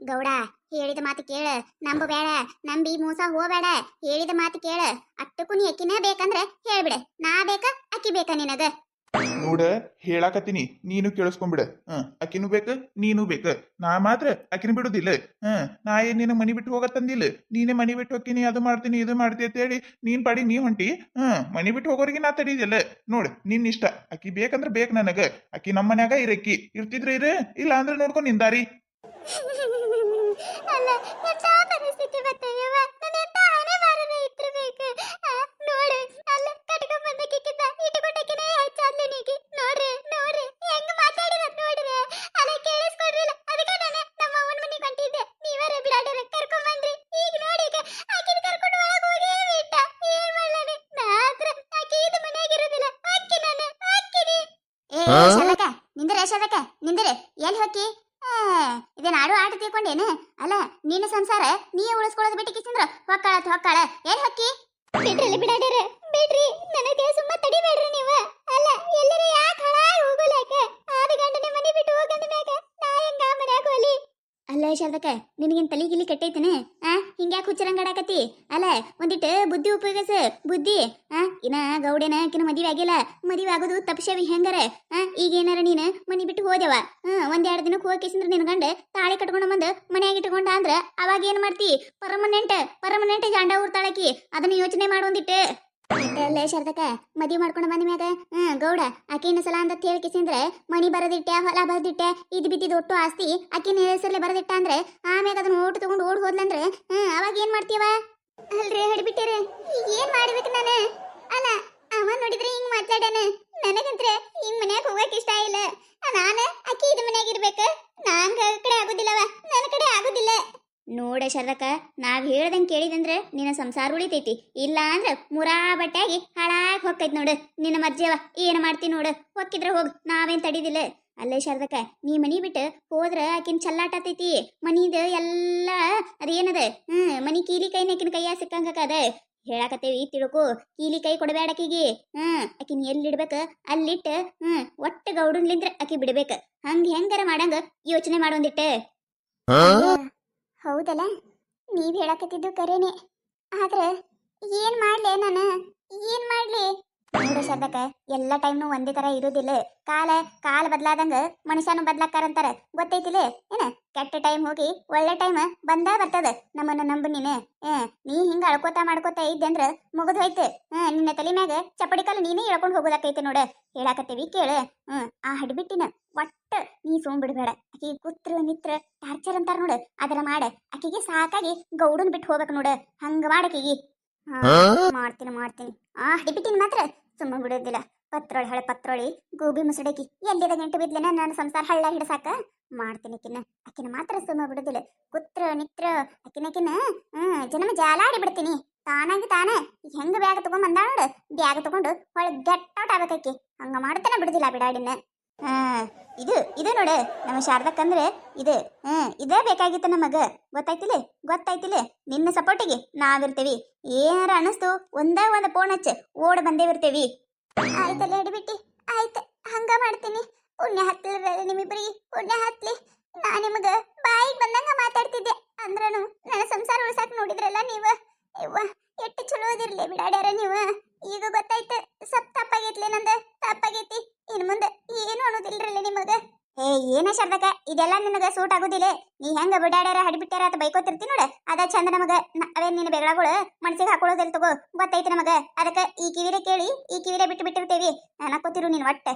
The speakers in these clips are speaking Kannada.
ಗೌಡ ಹೇಳಿದ ಮಾತು ಕೇಳ. ನಂಬಬೇಡ, ನಂಬಿ ಮೋಸ ಹೋಗಬೇಡ. ಹೇಳಿದ ಮಾತು ಕೇಳ. ಅಟ್ಟಕ್ಕೂ ನೀ ಅಕ್ಕಿನೇ ಬೇಕಂದ್ರೆ ಹೇಳ್ಬಿಡ. ನಾ ಬೇಕ ಅಕ್ಕಿ ಬೇಕ ನಿನಗ? ನೋಡ, ಹೇಳಾಕತ್ತೀನಿ, ನೀನು ಕೇಳಿಸ್ಕೊಂಬಿಡ. ಅಕ್ಕಿನೂ ಬೇಕ, ನೀನು ಬೇಕ. ನಾ ಮಾತ್ರ ಅಕ್ಕಿನ ಬಿಡುದಿಲ್ಲ. ನಾ ಏನ್ ನಿನ್ನ ಮನಿ ಬಿಟ್ಟು ಹೋಗತ್ತಂದಿಲ್ಲ. ನೀನೇ ಮನಿ ಬಿಟ್ಟು ಹೋಗ್ತೀನಿ, ಅದು ಮಾಡ್ತೀನಿ ಇದು ಮಾಡ್ತಿ ಅಂತ ಹೇಳಿ ನೀನ್ ಪಾಡಿ ನೀ ಹೊಂಟಿ. ಮನಿ ಬಿಟ್ಟು ಹೋಗೋರಿಗೆ ನಾ ತಡೀದಿಲ್ಲ. ನೋಡ್, ನಿನ್ ಇಷ್ಟ. ಅಕ್ಕಿ ಬೇಕಂದ್ರ ಬೇಕ ನನಗ. ಅಕ್ಕಿ ನಮ್ಮ ಮನ್ಯಾಗ ಇರಕ್ಕಿ. ಇರ್ತಿದ್ರ ಇರ, ಇಲ್ಲ ಅಂದ್ರೆ ನೋಡ್ಕೊಂಡ್ ನಿಂದಾರಿ. ಅಲ್ಲ, ಎಂತ ಪರಿಸ್ಥಿತಿ ಬರ್ತಯ್ಯವ. ನನ್ನ ಎಂತ ಹಣೆ ಬಾರನೆ ಇಟ್ಟಿರ್ಬೇಕು. ನೋಡು, ಅಲ್ಲ ಕಟ್ಕೊಂಡ್ ಬಂದಕ್ಕಿಂತ ಇಟ್ಕೊಂಡಕ್ಕಿನೇ ಹೆಚ್ಚಾದ್ಲು ನೀಗಿ. ನೋಡ್ರಿ ನೋಡ್ರಿ ಹೆಂಗ್ ಮಾತಾಡಿದ ನೋಡ್ರಿ. ಅಲ್ಲ ಕೇಳಿಸ್ಕೊಡ್ರಿಲ್ಲ. ಅದಕ್ಕೆ ನಾನು ನಮ್ಮ ಅವನ ಮನೆಗೆ ಹೊಂಟಿದ್ದೆ. ನೀವರ ಬಿಡಾಡರ ಕರ್ಕೊಂಡ್ ಬಂದ್ರಿ. ಈಗ ನೋಡಿ, ಈಗ ಆಕಿನ ಕರ್ಕೊಂಡು ಒಳಗೆ ಹೋಗೇ ಬಿಟ್ಟ. ಏನ್ ಮಾಡ್ಲಾನೆ? ಮಾತ್ರ ಆಕಿ ಇದು ಮನೆಯಾಗ ಇರೋದಿಲ್ಲ. ಅಕ್ಕಿ ನಾನು ಅಕ್ಕಿನಿ. ಶಲಕ ನಿಂದರೆ, ಶಲಕ ನಿಂದರೆ. ಎಲ್ಲಿ ಹೋಗಿ ಇದೇನು ಆಟ ತಿಳ್ಕೊಂಡೇನು? ಅಲ್ಲ, ನಿನ್ನ ಸಂಸಾರ ನೀ ಉಳಿಸ್ಕೊಳ್ಳೋದು ಬಿಟ್ಟು ಕಿಸಿಂದ್ರ ಹೊಕ್ಕಾಳ ಏನ್ ಹಕ್ಕಿ? ಬಿಡ್ರಿ ಬಿಡಾಡ್ಯಾರ, ಬಿಡ್ರಿ. ನನಗೆ ಸುಮ್ಮ ತಡಿಬೇಡ್ರಿ ನೀವು. ಅಲ್ಲ, ಎಲ್ಲರೂ ಯಾಕೆ ಹಾಳಾಗಿ ಹೋಗಲಾಕ? ಆದ ಗಂಡನ ಮನೆ ಬಿಟ್ಟು ಹೋಗಂದ ಮ್ಯಾಗ ನಾ ಹೆಂಗ ಮನ್ಯಾಗ ಹೋಲಿ? ಅಲ್ಲ ಶಾರದಕ್ಕ, ನಿನಗೇನ್ ತಲಿ ಗಿಲಿ ಕೆಟ್ಟೈತೇನೆ? ಹಿಂಗ್ಯಾಕೆ ಹುಚ್ಚರಂಗಾಡಕತ್ತಿ? ಅಲ್ಲ, ಒಂದಿಟ್ಟು ಬುದ್ಧಿ ಉಪಯೋಗಿಸ. ಬುದ್ಧಿ ಇನ್ನ ಗೌಡನ ಕಿನ ಮದುವೆ ಆಗಿಲ್ಲ. ಮದುವೆ ಆಗೋದು ತಪ್ಸೇವಿ ಹೆಂಗಾರ? ಈಗ ಏನಾರ ನೀನು ಮನಿ ಬಿಟ್ಟು ಹೋದೆವ, ಒಂದೆರಡು ದಿನಕ್ಕೆ ಹೋಗಿಸಿಂದ್ರ ನಿನ್ ಗಂಡ ತಾಳಿ ಕಟ್ಕೊಂಡ ಬಂದು ಮನ್ಯಾಗ ಇಟ್ಕೊಂಡ ಅಂದ್ರ ಅವಾಗ ಏನ್ ಮಾಡ್ತಿ? ಪರ್ಮನೆಂಟ್ ಜಾಂಡ ಊರ್ತಾಳಕಿ. ಅದನ್ನ ಯೋಚನೆ ಮಾಡೋಂದಿಟ್ಟು. ಅಲ್ಲೇ ಶಾರದಕ್ಕ, ಮದುವೆ ಮಾಡ್ಕೊಂಡು ಬಂದ ಮ್ಯಾಗ ಗೌಡ ಆಕಿನ ಸಲ ಅಂತ ಹೇಳ್ಕಿಸಿಂದ್ರ ಮನಿ ಬರದಿಟ್ಟೆ, ಹೊಲ ಬರದಿಟ್ಟೆ, ಇದ್ ಬಿದ್ದಿದ್ ಒಟ್ಟು ಆಸ್ತಿ ಆಕಿನ ಹೆಸರಲ್ಲಿ ಬರದಿಟ್ಟ ಅಂದ್ರೆ ಆಮ್ಯಾಗ ಅದನ್ನ ಓಟ್ ತಗೊಂಡು ಓಡ್ ಹೋದ್ಲಂದ್ರೆ ಅವಾಗ ಏನ್ ಮಾಡ್ತೀವ? ಅಲ್ರಿ ಹಿಡ್ಬಿಟ್ಟಿರಿ, ಏನ್ ಮಾಡ್ಬೇಕು ನಾನು? ಅಲ್ಲ, ಅವ ನೋಡಿದ್ರೆ ಹಿಂಗ್ ಮಾತಾಡನ. ನನಗಂತ್ರ ಹಿಂಗ್ ಮನ್ಯಾಗ ಹೋಗಕ್ ಇಷ್ಟ ಇಲ್ಲ. ನಾನು ಅಕ್ಕಿ ಇದ್ ಮನ್ಯಾಗ ಇರ್ಬೇಕು. ನಂಗ ಕಡೆ ಆಗುದಿಲ್ಲವ, ನನ್ನ ಕಡೆ ಆಗುದಿಲ್ಲ. ನೋಡ ಶರದಕ್ಕ, ನಾವ್ ಹೇಳ್ದಂಗ್ ಕೇಳಿದಂದ್ರೆ ನಿನ್ನ ಸಂಸಾರ ಉಳಿತೈತಿ. ಇಲ್ಲ ಅಂದ್ರೆ ಮುರಾ ಬಟ್ಟಾಗಿ ಹಾಳಾಗಿ ಹೋಗ್ತೈತಿ ನೋಡು. ನಿನ್ನ ಮರ್ಜಿಯವ, ಏನ್ ಮಾಡ್ತಿ ನೋಡು. ಹೊಕ್ಕಿದ್ರ ಹೋಗ್, ನಾವೇನ್ ತಡಿದಿಲ್ಲ. ಅಲ್ಲೇ ಶಾರದಕ್ಕ, ನೀ ಮನಿ ಬಿಟ್ಟು ಹೋದ್ರ ಆಕಿನ್ ಚಲ್ಲಾಟತೈತಿ. ಮನಿದ ಎಲ್ಲ ಅದೇನದ ಮನಿ ಕೀಲಿ ಕೈನ ಆಕಿನ ಕೈಯ ಸಿಕ್ಕಂಗದ. ಹೇಳಾಕತ್ತೇವಿ ತಿಳ್ಕೊ. ಕೀಲಿ ಕೈ ಕೊಡಬೇಡ ಆಕಿಗೆ. ಆಕಿನ ಎಲ್ಲಿಡ್ಬೇಕ ಅಲ್ಲಿಟ್ಟ ಒಟ್ಟ ಗೌಡನ್ಲಿಂದ್ರ ಆಕಿ ಬಿಡ್ಬೇಕ. ಹಂಗ ಹೆಂಗಾರ ಮಾಡಂಗ ಯೋಚನೆ ಮಾಡೋಂದಿಟ್ಟೆ. ಹೌದಲ್ಲ, ನೀವ್ ಹೇಳಕತ್ತಿದ್ದು ಕರೇನೆ. ಆದ್ರೆ ಏನ್ ಮಾಡ್ಲಿ ನಾನು? ಏನ್ ಮಾಡ್ಲಿ? ನೋಡ ಶಾರದಕ್ಕ, ಎಲ್ಲ ಟೈಮ್ನು ಒಂದೇ ತರ ಇರೋದಿಲ್ಲ. ಕಾಲ ಬದ್ಲಾದಂಗ ಮನುಷ್ಯನು ಬದ್ಲಾಕಾರಂತಾರ, ಗೊತ್ತೈತಿಲ್ಲ ಏನ? ಕೆಟ್ಟ ಟೈಮ್ ಹೋಗಿ ಒಳ್ಳೆ ಟೈಮ್ ಬಂದ ಬರ್ತದ. ನಮ್ಮನ್ನ ನಂಬು ನೀನು. ನೀ ಹಿಂಗ ಅಳ್ಕೋತಾ ಮಾಡ್ಕೋತಾ ಇದ್ದೆ ಅಂದ್ರ ಮುಗಿದ್ ಹೋಯ್ತು. ನಿನ್ನ ತಲೆ ಮ್ಯಾಗ ಚಪ್ಪಡಿ ಕಾಲು ನೀನೇ ಹೇಳ್ಕೊಂಡು ಹೋಗೋದಾಕೈತೆ ನೋಡ. ಹೇಳಾಕತ್ತೇವಿ ಕೇಳ. ಆ ಹಡ್ಬಿಟ್ಟಿನ ಒಟ್ಟ ನೀ ಸೋಮ್ ಬಿಡ್ಬೇಡ. ಆಕಿ ಕುತ್ರ ನಿತ್ರ ಟಾರ್ಚರ್ ಅಂತಾರ ನೋಡ, ಅದರ ಮಾಡ. ಆಕಿಗೆ ಸಾಕಾಗಿ ಗೌಡನ್ ಬಿಟ್ಟು ಹೋಗ್ಬೇಕು ನೋಡ. ಹಂಗ ಮಾಡಕಿಗಿ. ಮಾಡ್ತೀನಿ. ಆ ಹಡಿಬಿಟ್ಟಿನ ಮಾತ್ರ ಸುಮ್ಮ ಬಿಡೋದಿಲ್ಲ. ಪತ್ರೊಳಿ ಗೋಬಿ ಮುಸುಡಕಿ ಎಲ್ಲಿದ ಗಂಟು ಬಿದ್ಲೇನ ನನ್ನ ಸಂಸಾರ ಹಳ್ಳ ಹಿಡಸಾಕ ಮಾಡ್ತೀನಿ. ಆಕಿನ ಮಾತ್ರ ಸುಮ್ಮ ಬಿಡೋದಿಲ್ಲ. ಕುತ್ರ ನಿತ್ರ ಆಕಿನ ಜನ್ಮ ಜಾಲಾಡಿ ಬಿಡ್ತೀನಿ. ತಾನಾಗಿ ಹೆಂಗ ಬ್ಯಾಗ್ ತಗೊಂಡ್ ಬಂದ ನೋಡು. ಬ್ಯಾಗ್ ತಗೊಂಡು ಹೊಳೆ ಗೆಟ್ ಔಟ್ ಆಗ್ಬೇಕಾಕಿ. ಹಂಗ ಮಾಡ್ತಾನೆ ಬಿಡುದಿಲ್ಲ ಬಿಡಾಡಿನ. ಇದು ನೋಡು ನಮ್ಮ ಶಾರದಕ್ಕಂದ್ರೆ ಇದೇ ಬೇಕಾಗಿತ್ತು ನಮಗ. ಗೊತ್ತಾಯ್ತಿಲ್ಲ. ನಿನ್ನ ಸಪೋರ್ಟಿಗೆ ನಾವಿರ್ತೀವಿ. ಏನಾರ ಅನಿಸ್ತು ಒಂದೇ ಒಂದು ಫೋನ್ ಹಚ್ಚ ಓಡ್ ಬಂದೇವಿರ್ತೀವಿ. ಆಯ್ತಲ್ಲ ಹಿಡಿಬಿಟ್ಟಿ, ಆಯ್ತು ಹಂಗ ಮಾಡ್ತೀನಿ. ಪುಣ್ಯ ಹತ್ತಲ ನಿಮ್ಮಿಬ್ಬರಿಗೆ, ಪುಣ್ಯ ಹತ್ಲಿ. ನಾ ನಿಮಗ ಬಾಯಿಗೆ ಬಂದಂಗ ಮಾತಾಡ್ತಿದ್ದೆ ಅಂದ್ರನು ನನ್ನ ಸಂಸಾರ ಉಳ್ಸಾಕ್ ನೋಡಿದ್ರಲ್ಲ ನೀವು. ಎಷ್ಟು ಚಲೋ ಅದಿರ್ಲಿ ಬಿಡಾಡ್ಯಾರ ನೀವು. ಈಗ ಗೊತ್ತಾಯ್ತು, ಸಪ್ ತಪ್ಪಾಗೈತ್ಲಿ, ನಂದ ತಪ್ಪಾಗೈತಿ. ಇನ್ ಮುಂದೆ ಏನು ಅನ್ನೋದಿಲ್ರಲ್ಲ ನಿಮಗ. ಏನ ಶಾರದಕ್ಕ, ಇದೆಲ್ಲ ನಿನಗ ಸೂಟ್ ಆಗುದಿಲ್ಲ. ನೀ ಹೆಂಗ ಬಿಡಾಡ್ಯಾರ ಹಡಿಬಿಟ್ಟಾರ ಅಂತ ಬೈಕೋತಿರ್ತಿ ನೋಡ, ಅದ ಚಂದ ನಮಗ. ಅವೇನ್ ನಿನ್ನ ಬೆಗಳಗಳು ಮನಸ್ಸಿಗೆ ಹಾಕೊಳ್ಳೋದಿಲ್ಲ ತಗೋ, ಗೊತ್ತೈತಿ ನಮಗ. ಅದಕ್ಕ ಈ ಕಿವಿರೆ ಕೇಳಿ ಈ ಕಿವಿರೆ ಬಿಟ್ಟಿರ್ತೇವಿ. ನಾಕೋತಿರು ನೀನ್ ಒಟ್ಟ.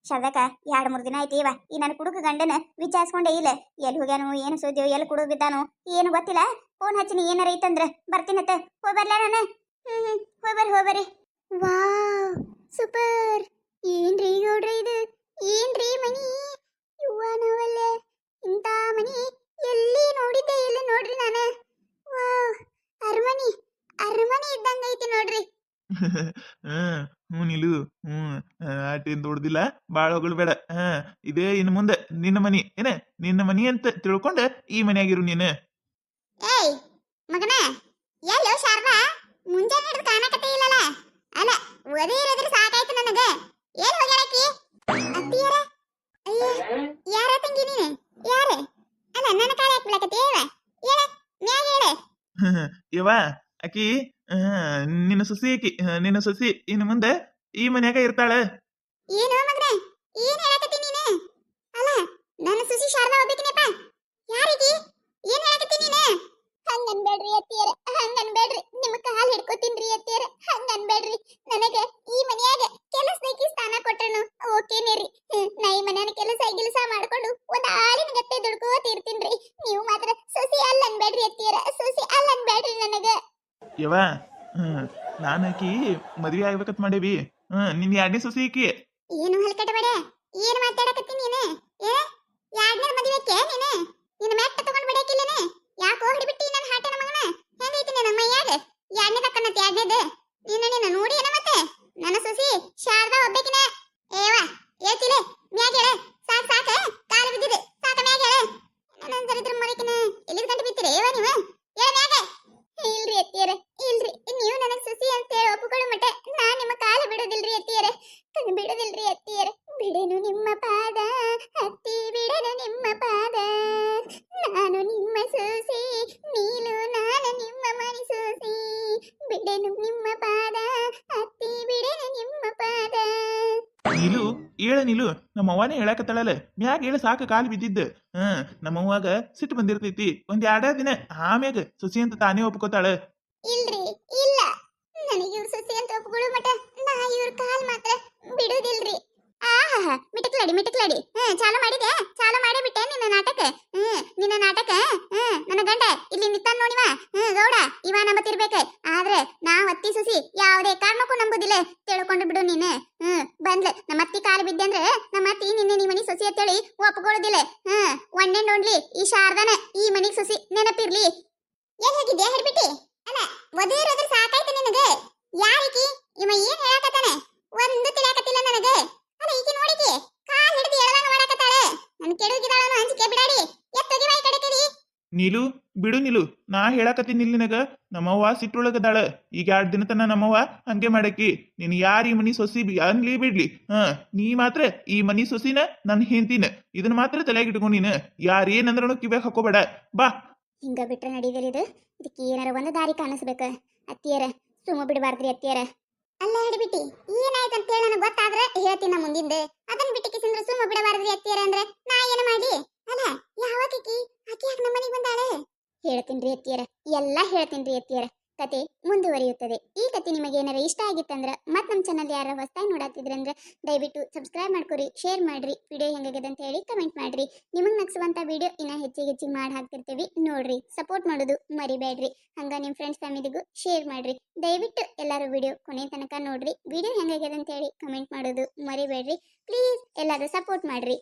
ಶಾರದಕ್ಕ, 2-3 ದಿನ ಆಯ್ತು ಇವ ಈ ನನ್ನ ಕುಡುಕ ಗಂಡನ ವಿಚಾರಿಸ್ಕೊಂಡೇ ಇಲ್ಲ. ಎಲ್ಲಿ ಹೋಗ್ಯಾನು, ಏನು ಸುದ್ದಿಯೋ, ಎಲ್ಲಿ ಕುಡುಕ್ ಬಿದ್ದಾನು ಏನು ಗೊತ್ತಿಲ್ಲ. ಫೋನ್ ಹಚ್ಚಿನಿ ಏನಾರ ಐತಂದ್ರ ಬರ್ತೀನತ್ತ. ಹೋಗ್ಬರ್ಲ ನಾನು? ಹೋಗ್ಬರ್ರಿ. Wow, super. ಏನ್ರಿ ಗೌಡ್ರಿ ಇದು? ಏನ್ರಿ ಮನಿ? ನಾವಲ್ಲ ಇಂಥ ಮನಿ ಎಲ್ಲಿ ನೋಡಿದ್ದೆ ಇಲ್ಲ ನೋಡ್ರಿ ನಾನು. ವಾವ್, ಅರಮನಿ ಇದ್ದಂಗ ಐತಿ ನೋಡ್ರಿ. ನಿಲ್ಲು. ಆಟೇನ್ ದೊಡ್ದಿಲ್ಲ, ಬಾಳ ಹೊಗಳ್ಬೇಡ. ಇದೇ ಇನ್ನು ಮುಂದೆ ನಿನ್ನ ಮನಿ ನಿನ್ನ ಮನಿ ಅಂತ ತಿಳ್ಕೊಂಡ ಈ ಮನಿಯಾಗಿರು ನೀನು. ಏಯ್ ಮಗನ, ಎಲ್ಲೋ ಶಾರದಾ, ಮುಂಜಾನೆ ಹಿಡಿದು ಕಾಣಕತ್ತೆ ಇಲ್ಲಲ್ಲ? ಅಲ್ಲ, ಒದೇ ಇರೋದ್ರ ಸಾಕಾಯ್ತು ನನಗ. ಏನ್ ಹೋಗ್ಯಾರಕಿ? ಅತ್ತಿಯರ? ಅಯ್ಯ, ಯಾರ ತಂಗಿ ನೀನು? ಯಾರ? ಅಲ್ಲ ನನ್ನ ಕಾಲ ಯಾಕೆ ಬೀಳಕತ್ತಿ ಹೇಳ ಮ್ಯಾಗ ಹೇಳ ಯವ್ವ ಆಕಿ ನಿನ್ನ ಸೊಸಿ ಆಕಿ ನಿನ್ನ ಸೊಸಿ ಇನ್ನು ಮುಂದೆ ಈ ಮನ್ಯಾಗ ಇರ್ತಾಳ. ಏನು ಮಗನೇ ಏನ್ ಹೇಳಕತ್ತಿ ನೀನು ಅಲ್ಲ ನನ್ನ ಸುಸಿ ಶಾರದಾ ಹೋಗ್ಬೇಕಿನಪ್ಪ ಯಾರಿಗೆ ಏನ್ ಹೇಳಕತ್ತಿ ನೀನು ಹಂಗನ್ಬೇಡ್ರಿ ಅತ್ತಿಯರ ಹಂಗನ್ಬೇಡ್ರಿ ನಿಮ್ಮ ಕಾಲ್ ಹಿಡ್ಕೋತೀನ್ರಿ ಅತ್ತಿಯರ ಹಂಗನ್ಬೇಡ್ರಿ ನನಗೆ ಈ ಮನ್ಯಾಗ ಕೆಲಸದಕ್ಕೆ ಸ್ಥಾನ ಕೊಟ್ರನು ಓಕೆನೇ ರೀ ನಾ ಈ ಮನ್ಯಾನ ಕೆಲಸ ಮಾಡ್ಕೊಂಡು ಒಂದ್ ಆಳಿನ ಗತ್ತೆ ದುಡ್ಕೋತಿರ್ತೀನ್ರಿ ನೀವು ಮಾತ್ರ ಸುಸಿ ಅಲ್ಲ ಅನ್ಬೇಡ್ರಿ ಅತ್ತಿಯರ ಸುಸಿ ಅಲ್ಲ ಅನ್ಬೇಡ್ರಿ ನನಗ ಯವ್ವ ನಾನು ಆಕಿ ಮದ್ವೆ ಆಗ್ಬೇಕಂತ ಮಾಡೇವಿ. ನಿನ್ ಎರಡನೇ ಸೊಸಿ ಆಕಿ. ಏನು ಹಲ್ಕಟಬೇಡ ಏನು ಮಾತಾಡಕತ್ತಿ ನೀನು ಏ ಯಾಡ್ನೇ ಮದುವೆಕ್ಕೆ ನೀನು ನಿನ್ನ ಮೆಟ್ಟ ತಗೊಂಡ್ ಬಿಡಕಿಲ್ಲನೆ ಯಾಕೋ ಹಿಡಿಬಿಟ್ಟಿ ನನ್ನ ಹಾಟನ ಮಗನ ಹೆಂಗೈತಿ ನಿನ್ನ ಮೈಯಾಗ ಯಾಡ್ನೇ ತಕ್ಕನತ್ ಯಾಡ್ನೇದು ನಿನ್ನ ನೋಡಿ ಏನ ಮತ್ತೆ ನನ್ನ ಸೊಸಿ ಶಾರದಾ ಒಬ್ಬಕಿನ ಏವ ಏತಿಲೆ ಮ್ಯಾಗ ಹೇಳ ಸಾಕ್ ಕಾಲು ಬಿದ್ದಿದೆ ಸಾಕ ಮ್ಯಾಗ ಹೇಳ ನನ್ನ ದರಿದ್ರ ಮರಿಕಿನ ಎಲ್ಲಿದ ಗಂಟು ಬಿತ್ತೀರಿ ಏವ ನೀವು ಹೇಳ ಮ್ಯಾಗ ಇಲ್ರಿ ಅತ್ತಿಯರ ಇಲ್ರಿ ನೀವು ನನಗೆ ಸೊಸಿ ಅಂತ ಹೇಳಿ ಒಪ್ಪಿಕೊಳ್ಳೋ ಮಟ್ಟ ನಾ ನಿಮ್ಮ ಕಾಲು ಬಿಡೋದಿಲ್ರಿ ಅತ್ತಿಯರ ಬಿಡೋದಿಲ್ರಿ ಅತ್ತಿಯರ ಬಿಡೆನು ನಿಮ್ಮ ಪಾದ ಅತ್ತಿ ಬಿಡೆನು ನಿಮ್ಮ ಪಾದ ನಾನು ನಿಮ್ಮ ಸೊಸಿ ನೀನು ನಾನು ನಿಮ್ಮ ಮನೆ ಸೊಸಿ ಬಿಡೆನು ನಿಮ್ಮ ಪಾದ ಅತ್ತಿ ಬಿಡೆನು ನಿಮ್ಮ ಪಾದ ನೀಲು ಹೇಳ ನೀಲು ನಮ್ಮ ಅವ್ವನೇ ಹೇಳಕತ್ತಾಳಲ್ಲ ಮ್ಯಾಗ ಹೇಳ ಸಾಕ ಕಾಲು ಬಿದ್ದಿದ್ದ. ನಮ್ಮ ಅವ್ವಾಗ ಸಿಟ್ಟು ಬಂದಿರ್ತೈತಿ ಒಂದ್ ಎರಡ ದಿನ ಆಮ್ಯಾಗ ಸೊಸಿ ಅಂತ ತಾನೇ ಒಪ್ಕೋತಾಳ. ಇಲ್ರಿ ಇಲ್ಲ ನನಗೆ ಇವ್ರ ಸೊಸಿ ಅಂತ ಒಪ್ಕೊಳ್ಳೋ ಮಟ ನಾ ಇವ್ರ ಕಾಲ್ ಮಾತ್ರ ಬಿಡೋದಿಲ್ರಿ. ಆಹಾ ಮಿಟಕ್ಲಾಡಿ ಚಾಲು ಮಾಡಿದೆ ಚಾಲು ಮಾಡೇ ಬಿಟ್ಟೆ ನಿನ್ನ ನಾಟಕ. ನಿನ್ನ ನಾಟಕ ನನ್ನ ಗಂಡ ಇಲ್ಲಿ ನಿಂತಾನ ನೋಡಿವ ಗೌಡ ಇವ ನಂಬತಿರ್ಬೇಕ ಆದ್ರೆ ನಾ ಅತ್ತಿ ಸೊಸಿ ಯಾವುದೇ ಕಾರಣಕ್ಕೂ ನಂಬುದಿಲ್ಲ ತಿಳ್ಕೊಂಡು ಬಿಡು ನೀನು. ಬಂದ್ಲ ನಮ್ಮ ಅತ್ತಿ ಕಾಲು ಬಿದ್ದೆ ಅಂದ್ರೆ ನಮ್ಮ ಅತ್ತಿ ನಿನ್ನೆ ನೀ ಮನಿ ಸೊಸಿ ಅಂತೇಳಿ ಒಪ್ಕೊಳ್ಳೋದಿಲ್ಲ. ಒನ್ ಅಂಡ್ ಓನ್ಲಿ ಈ ಶಾರದಾನ ಈ ಮನಿಗ್ ಸೊಸಿ ನೆನಪಿರ್ಲಿ. ಎಲ್ಲಿ ಹೋಗಿದ್ದೆ ಹಿಡ್ಬಿಟ್ಟಿ ಅಲ್ಲ ಒದೇರೋದ್ರ ಸಾಕಾಯ್ತು ನಿನಗೆ ಯಾರಿಕಿ ಇವ ಏನ್ ಹೇಳಕತ್ತಾನೆ ಒಂದು ತಿಳಿಯಾಕತ್ತಿಲ್ಲ ನನಗೆ. ಅಲ್ಲ ಈಕಿ ನೋಡಿಕಿ ಕಾಲ್ ಹಿಡಿದು ಎಳದಂಗ ಮಾಡಕತ್ತಾಳೆ ನನ್ ಕೆಡುಗಿದಾಳನು ಅಂಜಿಕೆ ಬಿಡಾಡಿ ಎತ್ತೋಗಿವ ಈ ಕಡೆ ಕಡಿ. ನೀಲು ಬಿಡು ನೀಲು ನಾ ಹೇಳಕತ್ತೀನಿ ನಿನಗ ನಮ್ಮವ್ವ ಸಿಟ್ಟೊಳಗದಾಳ. ಈಗ 2 ದಿನ ತನ ನಮ್ಮವ್ವ ಹಂಗೆ ಮಾಡಕಿ ನೀನ್ ಯಾರ ಈ ಮನಿ ಸೊಸಿ ಅನ್ಲಿ ಬಿಡ್ಲಿ ನೀ ಮಾತ್ರ ಈ ಮನಿ ಸೊಸಿನ ನನ್ ಹೆಂತಿನ ಇದನ್ನ ಮಾತ್ರ ತಲೆಯಾಗ ಇಟ್ಕೊಂಡ್ ನೀನು ಯಾರೇನಂದ್ರೂ ಕಿವ್ಯಾಗ ಹಾಕೋಬೇಡ ಬಾ. ಹಿಂಗ ಬಿಟ್ರೆ ನಡೀದಿಲ್ಲ ಇದು ಇದಕ್ಕೆ ಏನಾರ ಒಂದು ದಾರಿ ಕಾಣಿಸ್ಬೇಕ ಅತ್ತಿಯರ ಸುಮ್ಮ ಬಿಡಬಾರ್ದ್ರಿ ಅತ್ತಿಯರ. ಅಲ್ಲ ಹಿಡಿಬಿಟ್ಟಿ ಏನಾಯ್ತು ಅಂತ ಹೇಳಿ ನನಗೆ ಗೊತ್ತಾದ್ರೆ ಹೇಳ್ತೀನಿ ನಾ ಮುಂದಿಂದ ಅದನ್ನ ಬಿಟ್ಟು ಕಿಸಿಂದ್ರೆ ಸುಮ್ಮ ಬಿಡಬಾರ್ದ್ರಿ ಅತ್ತಿಯರ ಅಂದ್ರೆ ನಾ ಏನು ಮಾಡಿ ಅಲ್ಲ ಯಾವಾಕಿ ಆಕಿ ಯಾಕೆ ನಮ್ಮ ಮನೆಗೆ ಬಂದಾಳೆ ಹೇಳ್ತೀನಿ ಅತ್ತಿಯರ ಎಲ್ಲ ಹೇಳ್ತೀನಿ ಅತ್ತಿಯರ. ಕತೆ ಮುಂದುವರಿಯುತ್ತದೆ. ಈ ಕತೆ ನಿಮಗೆ ಏನಾರ ಇಷ್ಟ ಆಗಿತ್ತಂದ್ರೆ ಮತ್ತೆ ನಮ್ಮ ಚಾನಲ್ ಯಾರ ಹೊಸದಾಗಿ ನೋಡಾತಿದ್ರಂದ್ರೆ ದಯವಿಟ್ಟು ಸಬ್ಸ್ಕ್ರೈಬ್ ಮಾಡ್ಕೊರಿ ಶೇರ್ ಮಾಡ್ರಿ ವಿಡಿಯೋ ಹೆಂಗಾಗಿದೆ ಅಂತ ಹೇಳಿ ಕಮೆಂಟ್ ಮಾಡ್ರಿ. ನಿಮಗೆ ನಗಿಸುವಂತ ವಿಡಿಯೋ ಇನ್ನ ಹೆಚ್ಚಿಗೆ ಮಾಡಿ ಹಾಕ್ತಿರ್ತೀವಿ ನೋಡ್ರಿ ಸಪೋರ್ಟ್ ಮಾಡೋದು ಮರಿಬೇಡ್ರಿ. ಹಂಗ ನಿಮ್ಮ ಫ್ರೆಂಡ್ಸ್ ಫ್ಯಾಮಿಲಿಗೂ ಶೇರ್ ಮಾಡ್ರಿ. ದಯವಿಟ್ಟು ಎಲ್ಲರೂ ವಿಡಿಯೋ ಕೊನೆ ತನಕ ನೋಡ್ರಿ. ವಿಡಿಯೋ ಹೆಂಗಾಗಿದೆ ಅಂತ ಹೇಳಿ ಕಮೆಂಟ್ ಮಾಡೋದು ಮರಿಬೇಡ್ರಿ. ಪ್ಲೀಸ್ ಎಲ್ಲರೂ ಸಪೋರ್ಟ್ ಮಾಡ್ರಿ.